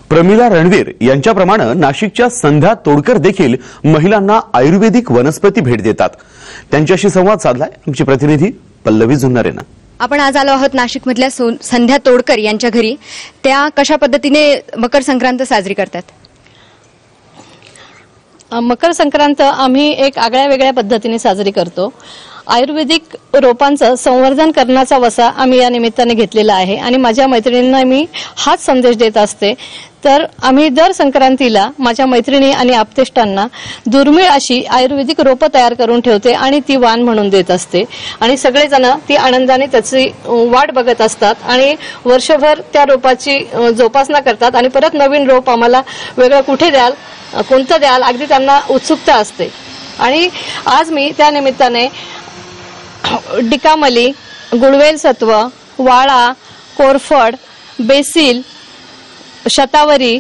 प्रमिला रणवीर यांच्याप्रमाणे नाशिकच्या संध्या तोडकर देखील महिलांना आयुर्वेदिक वनस्पती भेट देतात। त्यांच्याशी संवाद साधलाय आमची प्रतिनिधी पल्लवी जुन्नरेनं। आपण आज आलो आहोत नाशिकमधल्या संध्या तोडकर यांच्या घरी। त्या कशा पद्धतीने मकर संक्रांत साजरी करतात? मकर संक्रांत आम्ही एक आगळ्या वेगळ्या पद्धतीने साजरी करतो। आयुर्वेदिक रोपांचं संवर्धन करण्याचा वसा आम्ही या निमित्ताने घेतलेला आहे आणि माझ्या मैत्रिणींना मी हाच संदेश देत असते। तर आम्ही दर संक्रांतीला माझ्या मैत्रिणी आणि आप्तेष्टांना दुर्मिळ अशी आयुर्वेदिक रोपं तयार करून ठेवते आणि ती वाण म्हणून देत असते आणि सगळेजण ती आनंदाने त्याची वाट बघत असतात आणि वर्षभर त्या रोपाची जोपासना करतात आणि परत नवीन रोप आम्हाला वेगळं कुठे द्याल, कोणतं द्याल, अगदी त्यांना उत्सुकता असते। आणि आज मी त्या निमित्ताने डिकामली, गुळवेल सत्व, वाळा, कोरफड, बेसिल, शतावरी,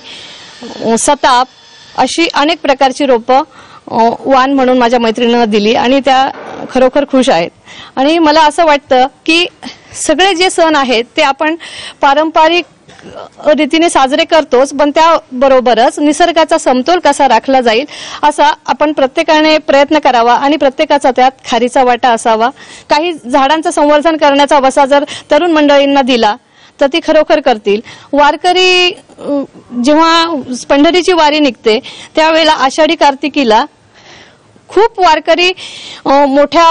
सताप अशी अनेक प्रकारची रोपं वाण म्हणून माझ्या मैत्रिणींना दिली आणि त्या खरोखर खुश आहेत। आणि मला असं वाटतं की सगळे जे सण आहेत ते आपण पारंपरिक रीतीने साजरे करतोच, पण त्याबरोबरच निसर्गाचा समतोल कसा राखला जाईल असा आपण प्रत्येकाने प्रयत्न करावा आणि प्रत्येकाचा त्यात खारीचा वाटा असावा। काही झाडांचं संवर्धन करण्याचा वसा जर तरुण मंडळींना दिला तर ती खरोखर करतील। वारकरी जेव्हा पंढरीची वारी निघते त्यावेळेला आषाढी कार्तिकीला खूप वारकरी मोठ्या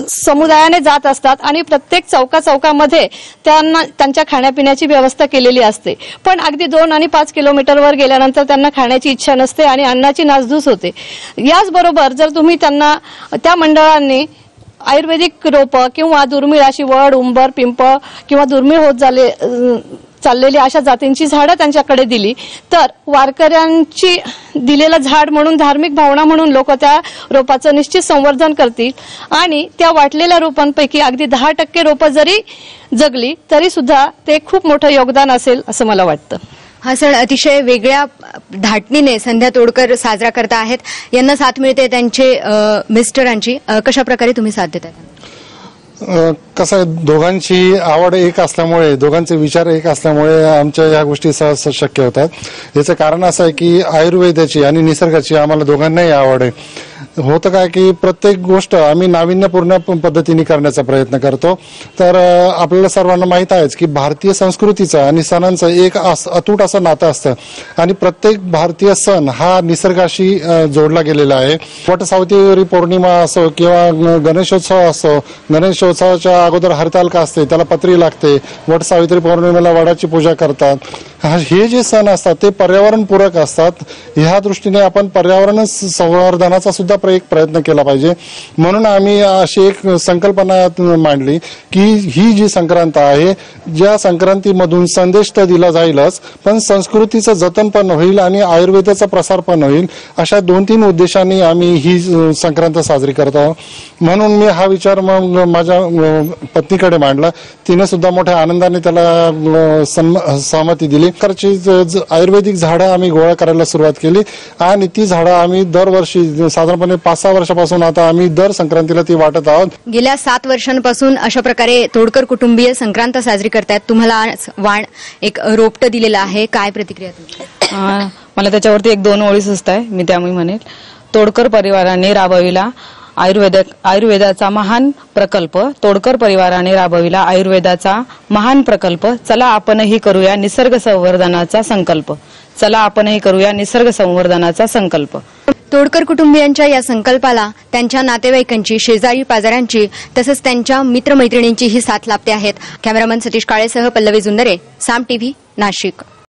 समुदायाने जात असतात आणि प्रत्येक चौकामध्ये त्यांना त्यांच्या खाण्यापिण्याची व्यवस्था केलेली असते, पण अगदी 2 आणि 5 किलोमीटरवर गेल्यानंतर त्यांना खाण्याची इच्छा नसते आणि अन्नाची नासधूस होते। याचबरोबर जर तुम्ही त्यांना त्या मंडळांनी आयुर्वेदिक रोपं किंवा दुर्मिळ अशी वड, उंबर, पिंपळ किंवा दुर्मिळ होत चाललेली अशा जातींची झाडं त्यांच्याकडे दिली तर वारकऱ्यांची दिलेलं झाड म्हणून धार्मिक भावना म्हणून लोक त्या रोपाचं निश्चित संवर्धन करतील आणि त्या वाटलेल्या रोपांपैकी अगदी 10% रोपं जरी जगली तरी सुद्धा ते खूप मोठं योगदान असेल असं मला वाटतं। हा सण अतिशय वेगळ्या धाटणीने संध्या तोडकर साजरा करता आहेत। यांना साथ मिळते त्यांचे मिस्टरांची। कशा प्रकारे तुम्ही साथ देता? कसं आहे, दोघांची आवड एक असल्यामुळे, दोघांचे विचार एक असल्यामुळे आमच्या या गोष्टी सहज शक्य होतात। याचं कारण असं आहे की आयुर्वेदाची आणि निसर्गाची आम्हाला दोघांनाही आवड आहे। होतं काय की प्रत्येक गोष्ट आम्ही नाविन्यपूर्ण पद्धतीने करण्याचा प्रयत्न करतो। तर आपल्याला सर्वांना माहित आहेच की भारतीय संस्कृतीचं आणि सणांचं एक अतूट असं नातं असतं आणि प्रत्येक भारतीय सण हा निसर्गाशी जोडला गेलेला आहे। वटसावित्री पौर्णिमा असो किंवा गणेशोत्सव असो, गणेशोत्सवाच्या अगोदर हरतालिका असते, त्याला पत्री लागते, वटसावित्री पौर्णिमेला वडाची पूजा करतात। हे जे सण असतात ते पर्यावरणपूरक असतात। ह्या दृष्टीने आपण पर्यावरण संवर्धनाचा सुद्धा एक प्रयत्न केला पाहिजे। म्हणून आम्ही अशी एक संकल्पना मांडली की ही जी संक्रांत आहे, ज्या संक्रांतीमधून संदेश तर दिला जाईलच, पण संस्कृतीचं जतन पण होईल आणि आयुर्वेदाचा प्रसार पण होईल, अशा 2-3 उद्देशांनी आम्ही ही संक्रांत साजरी करत आहोत। म्हणून मी हा विचार मग माझ्या पत्नीकडे मांडला। तिने सुद्धा मोठ्या आनंदाने त्याला सहमती दिली। आयुर्वेदिक झाडं आम्ही गोळा करायला सुरुवात केली आणि ती झाडं आम्ही दरवर्षी साधारणपणे 5-6 वर्षापासून आता आम्ही दर संक्रांतीला ती वाटत आहोत। गेल्या 7 वर्षांपासून अशा प्रकारे तोडकर कुटुंबीय संक्रांत साजरी करतात। तुम्हाला वाण एक रोपटं दिलेलं आहे, काय प्रतिक्रिया तुमची? मला त्याच्यावरती 1-2 ओळी सुचत आहे, मी त्यामुळे म्हणेल, तोडकर परिवाराने राबविला आयुर्वेदाचा महान प्रकल्प, तोडकर परिवाराने राबविला आयुर्वेदाचा महान प्रकल्प। चला आपणही करूया निसर्ग संवर्धनाचा संकल्प, चला आपणही करूया निसर्ग संवर्धनाचा संकल्प। तोडकर कुटुंबियांच्या या संकल्पाला त्यांच्या नातेवाईकांची, शेजारी पाजाऱ्यांची तसंच त्यांच्या मित्रमैत्रिणींचीही साथ लाभते आहेत। कॅमेरामन सतीश काळेसह पल्लवी जुन्नरे, साम टीव्ही, नाशिक।